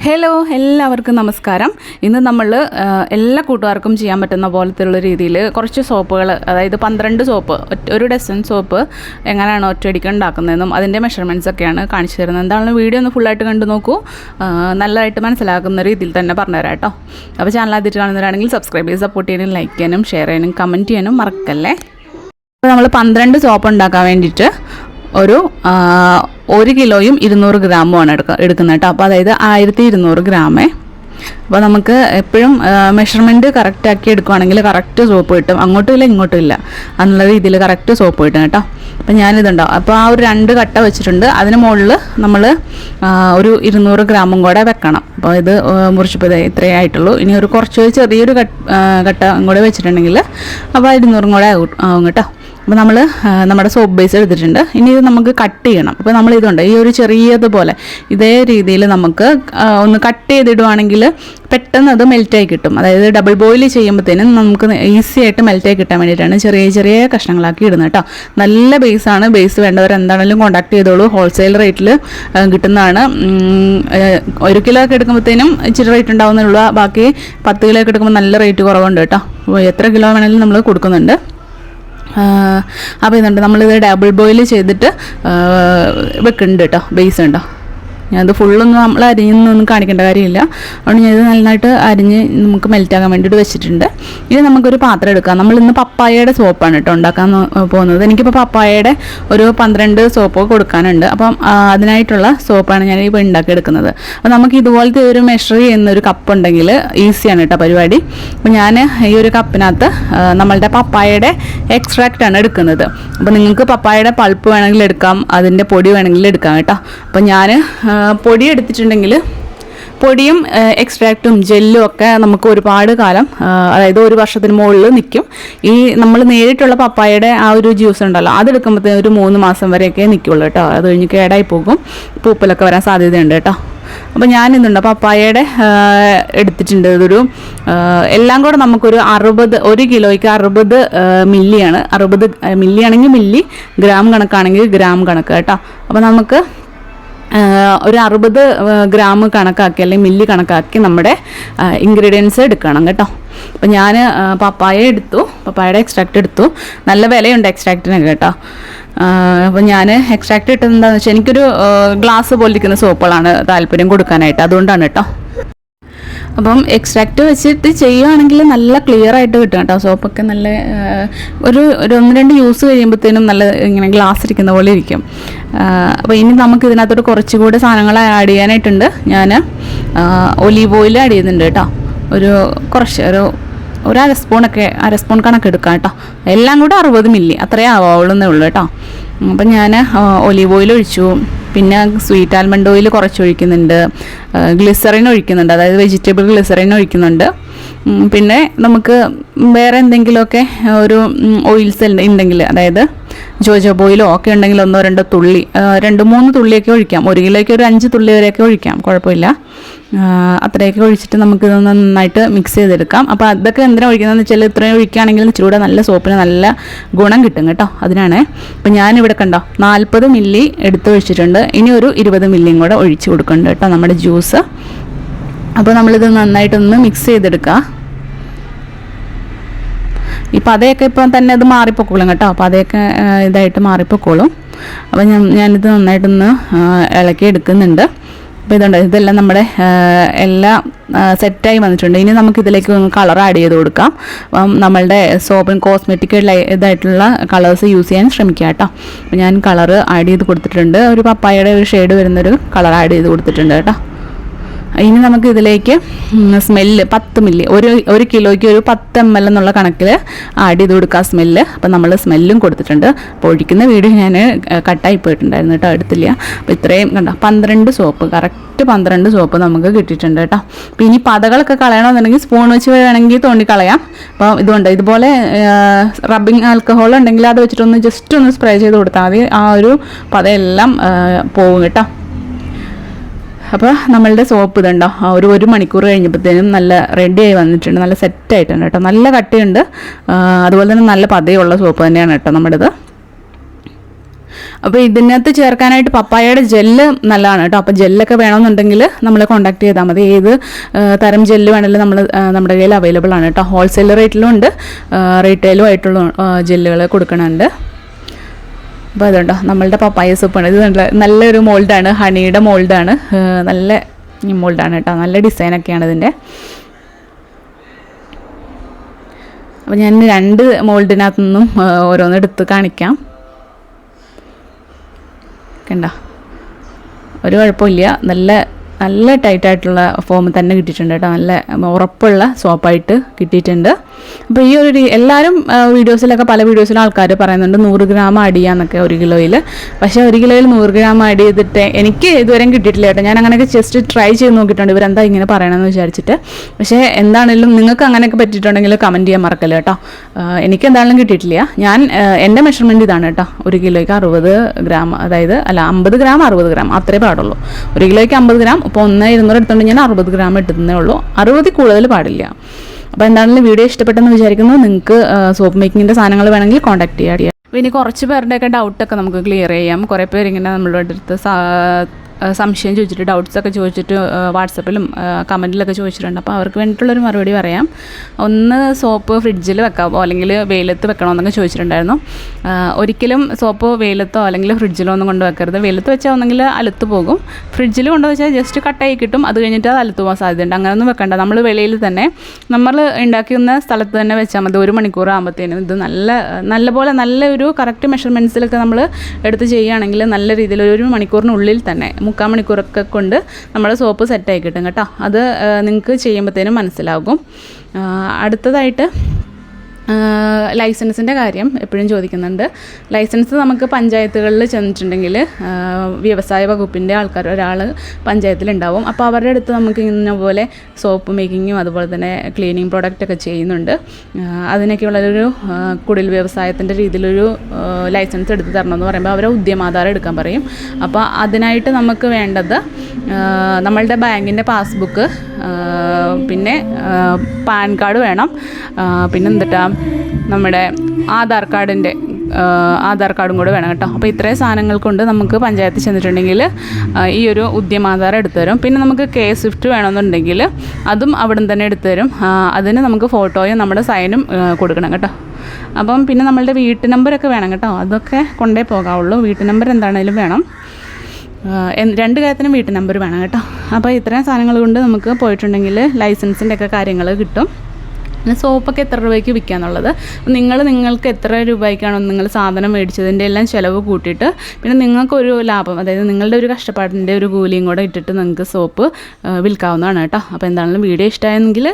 Hello, എല്ലാവർക്കും നമസ്കാരം. ഇന്ന് നമ്മൾ എല്ലാ കൂട്ടുകാർക്കും ചെയ്യാൻ പറ്റുന്ന പോലത്തെയുള്ള രീതിയിൽ കുറച്ച് സോപ്പുകൾ, അതായത് 12 സോപ്പ്, ഒരു ഡസൻ സോപ്പ് എങ്ങനെയാണ് ഒറ്റയടിക്ക് ഉണ്ടാക്കുന്നതെന്നും അതിൻ്റെ മെഷർമെൻറ്റ്സൊക്കെയാണ് കാണിച്ചു തരുന്നത്. എന്താണെങ്കിലും വീഡിയോ ഒന്ന് ഫുള്ളായിട്ട് കണ്ടു നോക്കൂ. നല്ലതായിട്ട് മനസ്സിലാക്കുന്ന രീതിയിൽ തന്നെ പറഞ്ഞുതരാം കേട്ടോ. അപ്പോൾ ചാനൽ ആദ്യമായിട്ട് കാണുന്നവരാണെങ്കിൽ സബ്സ്ക്രൈബ് ചെയ്ത് സപ്പോർട്ട് ചെയ്യാനും ലൈക്ക് ചെയ്യാനും ഷെയർ ചെയ്യാനും കമൻറ്റ് ചെയ്യാനും മറക്കല്ലേ. അപ്പോൾ നമ്മൾ 12 സോപ്പ് ഉണ്ടാക്കാൻ വേണ്ടിയിട്ട് ഒരു 1 കിലോയും 200 ഗ്രാമുമാണ് എടുക്കുന്നത് കേട്ടോ. അപ്പോൾ അതായത് 1200 ഗ്രാമേ. അപ്പോൾ നമുക്ക് എപ്പോഴും മെഷർമെൻറ്റ് കറക്റ്റാക്കി എടുക്കുകയാണെങ്കിൽ കറക്റ്റ് സോപ്പ് കിട്ടും. അങ്ങോട്ടും ഇല്ല ഇങ്ങോട്ടും ഇല്ല എന്നുള്ള രീതിയിൽ കറക്റ്റ് സോപ്പ് കിട്ടും കേട്ടോ. അപ്പോൾ ഞാനിതുണ്ടാവും. അപ്പോൾ ആ ഒരു 2 കട്ട വെച്ചിട്ടുണ്ട്. അതിന് മുകളിൽ നമ്മൾ ഒരു 200 ഗ്രാമും കൂടെ വെക്കണം. അപ്പോൾ ഇത് മുറിച്ചപ്പോൾ ഇത്രയേ ആയിട്ടുള്ളൂ. ഇനി ഒരു ചെറിയൊരു കട്ട കൂടെ വെച്ചിട്ടുണ്ടെങ്കിൽ അപ്പോൾ 200 കൂടെ ആവും കേട്ടോ. അപ്പോൾ നമ്മൾ നമ്മുടെ സോപ്പ് ബേസ് എടുത്തിട്ടുണ്ട്. ഇനി ഇത് നമുക്ക് കട്ട് ചെയ്യണം. അപ്പോൾ നമ്മൾ ഇതുണ്ട്, ഈ ഒരു ചെറിയതുപോലെ ഇതേ രീതിയിൽ നമുക്ക് ഒന്ന് കട്ട് ചെയ്തിടുവാണെങ്കിൽ പെട്ടെന്ന് അത് മെൽറ്റായി കിട്ടും. അതായത് ഡബിൾ ബോയിൽ ചെയ്യുമ്പോഴത്തേനും നമുക്ക് ഈസി ആയിട്ട് മെൽറ്റായി കിട്ടാൻ വേണ്ടിയിട്ടാണ് ചെറിയ ചെറിയ കഷ്ണങ്ങളാക്കി ഇടുന്നത് കേട്ടോ. നല്ല ബേസാണ്. ബേസ് വേണ്ടവർ എന്താണെങ്കിലും കോൺടാക്ട് ചെയ്തോളൂ. ഹോൾസെയിൽ റേറ്റിൽ കിട്ടുന്നതാണ്. 1 കിലോ ഒക്കെ എടുക്കുമ്പോഴത്തേനും ഇച്ചിരി റേറ്റ് ഉണ്ടാവുന്നുള്ളൂ. ബാക്കി 10 കിലോ ഒക്കെ എടുക്കുമ്പോൾ നല്ല റേറ്റ് കുറവുണ്ട് കേട്ടോ. എത്ര കിലോ വേണമെങ്കിലും നമ്മൾ കൊടുക്കുന്നുണ്ട്. അപ്പോൾ ഇതുണ്ട്, നമ്മളിത് ഡബിൾ ബോയിൽ ചെയ്തിട്ട് വെക്കുന്നുണ്ട് കേട്ടോ. ബേസ് ഉണ്ടോ, ഞാനത് ഫുള്ളൊന്നും നമ്മൾ അരിഞ്ഞൊന്നും കാണിക്കേണ്ട കാര്യമില്ല. അതുകൊണ്ട് ഞാനിത് നന്നായിട്ട് അരിഞ്ഞ് നമുക്ക് മെൽറ്റാകാൻ വേണ്ടിയിട്ട് വെച്ചിട്ടുണ്ട്. ഇനി നമുക്കൊരു പാത്രം എടുക്കാം. നമ്മളിന്ന് പപ്പായയുടെ സോപ്പാണ് കേട്ടോ ഉണ്ടാക്കാൻ പോകുന്നത്. എനിക്കിപ്പോൾ പപ്പായയുടെ ഒരു 12 സോപ്പ് കൊടുക്കാനുണ്ട്. അപ്പം അതിനായിട്ടുള്ള സോപ്പാണ് ഞാൻ ഇപ്പോൾ ഉണ്ടാക്കിയെടുക്കുന്നത്. അപ്പോൾ നമുക്ക് ഇതുപോലത്തെ ഒരു മെഷർ ചെയ്യുന്നൊരു കപ്പ് ഉണ്ടെങ്കിൽ ഈസിയാണ് കേട്ടോ പരിപാടി. അപ്പോൾ ഞാൻ ഈ ഒരു കപ്പിനകത്ത് നമ്മളുടെ പപ്പായയുടെ എക്സ്ട്രാക്റ്റാണ് എടുക്കുന്നത്. അപ്പോൾ നിങ്ങൾക്ക് പപ്പായയുടെ പൾപ്പ് വേണമെങ്കിൽ എടുക്കാം, അതിൻ്റെ പൊടി വേണമെങ്കിൽ എടുക്കാം കേട്ടോ. അപ്പോൾ ഞാൻ പൊടി എടുത്തിട്ടുണ്ടെങ്കിൽ പൊടിയും എക്സ്ട്രാക്റ്റും ജെല്ലും ഒക്കെ നമുക്ക് ഒരുപാട് കാലം, അതായത് 1 വർഷത്തിന് മുകളിൽ നിൽക്കും. ഈ നമ്മൾ നേരിട്ടുള്ള പപ്പായയുടെ ആ ഒരു ജ്യൂസ് ഉണ്ടല്ലോ, അതെടുക്കുമ്പോഴത്തേന് ഒരു 3 മാസം വരെയൊക്കെ നിൽക്കുള്ളൂ കേട്ടോ. അത് കഴിഞ്ഞ് കേടായി പോകും, പൂപ്പലൊക്കെ വരാൻ സാധ്യതയുണ്ട് കേട്ടോ. അപ്പോൾ ഞാനിതുണ്ട് പപ്പായയുടെ എടുത്തിട്ടുണ്ട്. ഇതൊരു എല്ലാം കൂടെ നമുക്കൊരു 1 കിലോയ്ക്ക് 60 മില്ലിയാണ്. 60 മില്ലി ആണെങ്കിൽ മില്ലി, ഗ്രാം കണക്കാണെങ്കിൽ ഗ്രാം കണക്ക് കേട്ടോ. അപ്പോൾ നമുക്ക് ഒരു 60 ഗ്രാം കണക്കാക്കി അല്ലെങ്കിൽ മില്ലി കണക്കാക്കി നമ്മുടെ ഇൻഗ്രീഡിയൻസ് എടുക്കണം കേട്ടോ. അപ്പോൾ ഞാൻ പപ്പായയുടെ എക്സ്ട്രാക്റ്റ് എടുത്തു. നല്ല വിലയുണ്ട് എക്സ്ട്രാക്റ്റിനൊക്കെ കേട്ടോ. അപ്പോൾ ഞാൻ എക്സ്ട്രാക്റ്റ് ഇട്ടത് എന്താണെന്ന് വെച്ചാൽ എനിക്കൊരു ഗ്ലാസ് പോലിരിക്കുന്ന സോപ്പുകളാണ് താല്പര്യം കൊടുക്കാനായിട്ട്, അതുകൊണ്ടാണ് കേട്ടോ. അപ്പം എക്സ്ട്രാക്റ്റ് വെച്ചിട്ട് ചെയ്യുകയാണെങ്കിൽ നല്ല ക്ലിയർ ആയിട്ട് കിട്ടും കേട്ടോ. സോപ്പൊക്കെ നല്ല ഒരു 1-2 യൂസ് കഴിയുമ്പോഴത്തേനും നല്ല ഇങ്ങനെ ഗ്ലാസ് ഇരിക്കുന്ന പോലെ ഇരിക്കും. അപ്പോൾ ഇനി നമുക്ക് ഇതിനകത്തോട്ട് കുറച്ചുകൂടെ സാധനങ്ങൾ ആഡ് ചെയ്യാനായിട്ടുണ്ട്. ഞാൻ ഒലീവ് ഓയിൽ ആഡ് ചെയ്യുന്നുണ്ട് കേട്ടോ. ഒരു അര സ്പൂൺ കണക്ക് എടുക്കാം കേട്ടോ. എല്ലാം കൂടെ 60 മില്ലി അത്രയേ ആവുള്ളൂ ഉള്ളൂ കേട്ടോ. അപ്പം ഞാൻ ഒലീവ് ഓയിൽ ഒഴിച്ചു. പിന്നെ സ്വീറ്റ് ആൽമണ്ട് ഓയിൽ കുറച്ച് ഒഴിക്കുന്നുണ്ട്. ഗ്ലിസറിൻ ഒഴിക്കുന്നുണ്ട്, അതായത് വെജിറ്റബിൾ ഗ്ലിസറിൻ ഒഴിക്കുന്നുണ്ട്. പിന്നെ നമുക്ക് വേറെ എന്തെങ്കിലുമൊക്കെ ഒരു ഓയിൽസ് ഉണ്ടെങ്കിൽ, അതായത് ജോജോബ് ഓയിലോ ഒക്കെ ഉണ്ടെങ്കിൽ 1-2 തുള്ളി, 2-3 തുള്ളിയൊക്കെ ഒഴിക്കാം. 1 കിലോയ്ക്ക് ഒരു 5 തുള്ളി വരെയൊക്കെ ഒഴിക്കാം, കുഴപ്പമില്ല. അത്രയൊക്കെ ഒഴിച്ചിട്ട് നമുക്കിത് നന്നായിട്ട് മിക്സ് ചെയ്തെടുക്കാം. അപ്പോൾ അതൊക്കെ എന്തിനാണ് ഒഴിക്കുന്നതെന്ന് വെച്ചാൽ ഇത്രയും ഒഴിക്കുകയാണെങ്കിൽ ഇച്ചിരി നല്ല സോപ്പിന് നല്ല ഗുണം കിട്ടും കേട്ടോ. അതിനാണ്. അപ്പോൾ ഞാനിവിടെ കണ്ടോ 40 മില്ലി എടുത്ത് ഒഴിച്ചിട്ടുണ്ട്. ഇനി ഒരു 20 മില്ലിയും കൂടെ ഒഴിച്ച് കൊടുക്കുന്നുണ്ട് കേട്ടോ നമ്മുടെ ജ്യൂസ്. അപ്പോൾ നമ്മളിത് നന്നായിട്ടൊന്ന് മിക്സ് ചെയ്തെടുക്കുക. ഈ പതയൊക്കെ ഇപ്പം തന്നെ അത് മാറിപ്പോക്കോളും കേട്ടോ. അപ്പോൾ അതൊക്കെ ഇതായിട്ട് മാറിപ്പോക്കോളും. അപ്പോൾ ഞാനിത് നന്നായിട്ടൊന്ന് ഇളക്കി എടുക്കുന്നുണ്ട്. അപ്പോൾ ഇതെല്ലാം നമ്മുടെ എല്ലാം സെറ്റായി വന്നിട്ടുണ്ട്. ഇനി നമുക്കിതിലേക്ക് കളർ ആഡ് ചെയ്ത് കൊടുക്കാം. അപ്പം നമ്മളുടെ സോപ്പും കോസ്മെറ്റിക് ഇതായിട്ടുള്ള കളേഴ്സ് യൂസ് ചെയ്യാൻ ശ്രമിക്കുക കേട്ടോ. അപ്പോൾ ഞാൻ കളർ ആഡ് ചെയ്ത് കൊടുത്തിട്ടുണ്ട്. ഒരു പപ്പായയുടെ ഒരു ഷെയ്ഡ് വരുന്നൊരു കളർ ആഡ് ചെയ്ത് കൊടുത്തിട്ടുണ്ട് കേട്ടോ. ഇനി നമുക്ക് ഇതിലേക്ക് സ്മെല്ല് 10 മില്ലി, ഒരു കിലോയ്ക്ക് ഒരു 10 ml എന്നുള്ള കണക്കിൽ ആഡ് ചെയ്ത് കൊടുക്കുക സ്മെല്ല്. അപ്പം നമ്മൾ സ്മെല്ലും കൊടുത്തിട്ടുണ്ട്. അപ്പോൾ ഒഴിക്കുന്ന വീഡിയോ ഞാൻ കട്ടായി പോയിട്ടുണ്ടായിരുന്നു കേട്ടോ, എടുത്തില്ല. അപ്പോൾ ഇത്രയും കണ്ടോ 12 സോപ്പ്, കറക്റ്റ് 12 സോപ്പ് നമുക്ക് കിട്ടിയിട്ടുണ്ട് കേട്ടോ. അപ്പോൾ ഇനി പതകളൊക്കെ കളയണമെന്നുണ്ടെങ്കിൽ സ്പൂൺ വെച്ച് വേണമെങ്കിൽ തോണ്ടിക്കളയാം. അപ്പോൾ ഇതുപോലെ റബ്ബിങ് ആൽക്കഹോൾ ഉണ്ടെങ്കിൽ അത് വെച്ചിട്ടൊന്ന് ജസ്റ്റ് ഒന്ന് സ്പ്രേ ചെയ്ത് കൊടുത്താൽ മതി. ആ ഒരു പതയെല്ലാം പോകും കേട്ടോ. അപ്പോൾ നമ്മളുടെ സോപ്പ് ഇതുണ്ടോ ഒരു മണിക്കൂർ കഴിഞ്ഞപ്പോഴത്തേനും നല്ല റെഡിയായി വന്നിട്ടുണ്ട്. നല്ല സെറ്റായിട്ടുണ്ട് കേട്ടോ. നല്ല കട്ടിയുണ്ട്, അതുപോലെ തന്നെ നല്ല പതയുള്ള സോപ്പ് തന്നെയാണ് കേട്ടോ നമ്മുടേത്. അപ്പോൾ ഇതിനകത്ത് ചേർക്കാനായിട്ട് പപ്പായയുടെ ജെല്ല് നല്ലതാണ് കേട്ടോ. അപ്പോൾ ജെല്ലൊക്കെ വേണമെന്നുണ്ടെങ്കിൽ നമ്മളെ കോൺടാക്ട് ചെയ്താൽ മതി. ഏത് തരം ജെല്ല് വേണമെങ്കിലും നമ്മുടെ കയ്യിൽ അവൈലബിൾ ആണ് കേട്ടോ. ഹോൾസെയിൽ റേറ്റിലും ഉണ്ട്, റീറ്റെയിലും ആയിട്ടുള്ള ജെല്ലുകൾ കൊടുക്കണുണ്ട്. അപ്പോൾ അതുകൊണ്ടോ നമ്മളുടെ പപ്പായ സൂപ്പാണ് ഇത്. നല്ലൊരു മോൾഡാണ്, ഹണിയുടെ മോൾഡാണ്, നല്ല മോൾഡാണ് കേട്ടോ. നല്ല ഡിസൈനൊക്കെയാണ് ഇതിൻ്റെ. അപ്പോൾ ഞാൻ 2 മോൾഡിനകത്തു നിന്നും ഓരോന്നെടുത്ത് കാണിക്കാം. കണ്ടോ, ഒരു കുഴപ്പമില്ല, നല്ല ടൈറ്റായിട്ടുള്ള ഫോം തന്നെ കിട്ടിയിട്ടുണ്ട് കേട്ടോ. നല്ല ഉറപ്പുള്ള സോപ്പായിട്ട് കിട്ടിയിട്ടുണ്ട്. അപ്പോൾ ഈ ഒരു എല്ലാവരും വീഡിയോസിലൊക്കെ പല വീഡിയോസിലും ആൾക്കാർ പറയുന്നുണ്ട് 100 ഗ്രാം ആഡ് ചെയ്യാമെന്നൊക്കെ 1 കിലോയിൽ. പക്ഷേ 1 കിലോയിൽ 100 ഗ്രാം ആഡ് ചെയ്തിട്ട് എനിക്ക് ഇതുവരെയും കിട്ടിയിട്ടില്ല കേട്ടോ. ഞാൻ അങ്ങനെയൊക്കെ ജസ്റ്റ് ട്രൈ ചെയ്ത് നോക്കിയിട്ടുണ്ട്, ഇവരെന്താ ഇങ്ങനെ പറയണമെന്ന് വിചാരിച്ചിട്ട്. പക്ഷേ എന്താണെങ്കിലും നിങ്ങൾക്ക് അങ്ങനെയൊക്കെ പറ്റിയിട്ടുണ്ടെങ്കിൽ കമൻറ്റ് ചെയ്യാൻ മറക്കല്ല കേട്ടോ. എനിക്ക് എന്താണെങ്കിലും കിട്ടിയിട്ടില്ല. ഞാൻ എൻ്റെ മെഷർമെൻറ്റ് ഇതാണ് കേട്ടോ. 1 കിലോയ്ക്ക് 60 ഗ്രാം, അതായത് 50 ഗ്രാം 60 ഗ്രാം അത്രേ പാടുള്ളൂ. 1 കിലോയ്ക്ക് 50 ഗ്രാം, ഇപ്പോൾ 1,200 എടുത്തുകൊണ്ട് ഞാൻ 60 ഗ്രാം എടുത്തതേ ഉള്ളൂ. 60 കൂടുതൽ പാടില്ല. അപ്പോൾ എന്താണെങ്കിലും വീഡിയോ ഇഷ്ടപ്പെട്ടെന്ന് വിചാരിക്കുന്നു. നിങ്ങൾക്ക് സോപ്പ് മേക്കിങ്ങിൻ്റെ സാധനങ്ങൾ വേണമെങ്കിൽ കോൺടാക്ട് ചെയ്യാം. ഇനി കുറച്ച് പേരുടെയൊക്കെ ഡൗട്ടൊക്കെ നമുക്ക് ക്ലിയർ ചെയ്യാം. കുറേ പേരിങ്ങനെ നമ്മളുടെ അടുത്ത് സംശയം ചോദിച്ചിട്ട്, ഡൗട്ട്സൊക്കെ ചോദിച്ചിട്ട് വാട്സപ്പിലും കമൻറ്റിലൊക്കെ ചോദിച്ചിട്ടുണ്ട്. അപ്പോൾ അവർക്ക് വേണ്ടിയിട്ടുള്ളൊരു മറുപടി പറയാം. ഒന്ന്, സോപ്പ് ഫ്രിഡ്ജിൽ വെക്കാമോ അല്ലെങ്കിൽ വെയിലത്ത് വെക്കണമെന്നൊക്കെ ചോദിച്ചിട്ടുണ്ടായിരുന്നു. ഒരിക്കലും സോപ്പ് വെയിലത്തോ അല്ലെങ്കിൽ ഫ്രിഡ്ജിലോ ഒന്നും കൊണ്ട് വെക്കരുത്. വെയിലത്ത് വെച്ചാൽ ഒന്നെങ്കിൽ അലുത്ത് പോകും, ഫ്രിഡ്ജിൽ കൊണ്ട് വെച്ചാൽ ജസ്റ്റ് കട്ടായി കിട്ടും, അത് കഴിഞ്ഞിട്ട് അത് അലുത്ത് പോകാൻ സാധ്യതയുണ്ട്. അങ്ങനെയൊന്നും വെക്കണ്ട. നമ്മൾ വെളിയിൽ തന്നെ നമ്മൾ ഉണ്ടാക്കുന്ന സ്ഥലത്ത് തന്നെ വെച്ചാൽ മതി. 1 മണിക്കൂർ ആകുമ്പോഴത്തേനും ഇത് നല്ലപോലെ നല്ലൊരു കറക്റ്റ് മെഷർമെൻറ്റ്സിലൊക്കെ നമ്മൾ എടുത്ത് ചെയ്യുകയാണെങ്കിൽ നല്ല രീതിയിൽ 1 മണിക്കൂറിനുള്ളിൽ തന്നെ 3/4 മണിക്കൂറൊക്കെ കൊണ്ട് നമ്മുടെ സോപ്പ് സെറ്റായി കിട്ടും കേട്ടോ. അത് നിങ്ങൾക്ക് ചെയ്യുമ്പോഴത്തേനും മനസ്സിലാകും. അടുത്തതായിട്ട് ലൈസൻസിൻ്റെ കാര്യം എപ്പോഴും ചോദിക്കുന്നുണ്ട്. ലൈസൻസ് നമുക്ക് പഞ്ചായത്തുകളിൽ ചെന്നിട്ടുണ്ടെങ്കിൽ വ്യവസായ വകുപ്പിൻ്റെ ഒരാൾ പഞ്ചായത്തിലുണ്ടാവും. അപ്പോൾ അവരുടെ അടുത്ത് നമുക്ക് ഇന്ന പോലെ സോപ്പ് മേക്കിങ്ങും അതുപോലെ തന്നെ ക്ലീനിങ് പ്രോഡക്റ്റൊക്കെ ചെയ്യുന്നുണ്ട്. അതിനൊക്കെയുള്ളൊരു കുടിൽ വ്യവസായത്തിൻ്റെ രീതിയിലൊരു ലൈസൻസ് എടുത്ത് തരണമെന്ന് പറയുമ്പോൾ അവരെ ഉദ്യമാധാരം എടുക്കാൻ പറയും. അപ്പോൾ അതിനായിട്ട് നമുക്ക് വേണ്ടത് നമ്മളുടെ ബാങ്കിൻ്റെ പാസ്ബുക്ക്, പിന്നെ പാൻ കാർഡ് വേണം, പിന്നെ എന്തിട്ടാ നമ്മുടെ ആധാർ കാർഡും കൂടെ വേണം കേട്ടോ. അപ്പോൾ ഇത്രയും സാധനങ്ങൾ കൊണ്ട് നമുക്ക് പഞ്ചായത്തിൽ ചെന്നിട്ടുണ്ടെങ്കിൽ ഈ ഒരു ഉദ്യമാധാരം എടുത്തു തരും. പിന്നെ നമുക്ക് K-Swift വേണമെന്നുണ്ടെങ്കിൽ അതും അവിടെ നിന്ന് തന്നെ എടുത്തു തരും. അതിന് നമുക്ക് ഫോട്ടോയും നമ്മുടെ സൈനും കൊടുക്കണം കേട്ടോ. അപ്പം പിന്നെ നമ്മളുടെ വീട്ടു നമ്പരൊക്കെ വേണം കേട്ടോ. അതൊക്കെ കൊണ്ടേ പോകാവുള്ളൂ. വീട്ടു നമ്പർ എന്താണേലും വേണം. 2 കാര്യത്തിനും വീട്ടു നമ്പർ വേണം കേട്ടോ. അപ്പോൾ ഇത്രയും സാധനങ്ങൾ കൊണ്ട് നമുക്ക് പോയിട്ടുണ്ടെങ്കിൽ ലൈസൻസിൻ്റെ ഒക്കെ കാര്യങ്ങൾ കിട്ടും. പിന്നെ സോപ്പൊക്കെ എത്ര രൂപയ്ക്ക് വിൽക്കാന്നുള്ളത് നിങ്ങൾക്ക് എത്ര രൂപയ്ക്കാണോ നിങ്ങൾ സാധനം മേടിച്ചതിൻ്റെ എല്ലാം ചിലവ് കൂട്ടിയിട്ട് പിന്നെ നിങ്ങൾക്കൊരു ലാഭം, അതായത് നിങ്ങളുടെ ഒരു കഷ്ടപ്പാടിൻ്റെ ഒരു കൂലിയും കൂടെ ഇട്ടിട്ട് നിങ്ങൾക്ക് സോപ്പ് വിൽക്കാവുന്നതാണ് കേട്ടോ. അപ്പോൾ എന്താണെങ്കിലും വീഡിയോ ഇഷ്ടമായെങ്കിൽ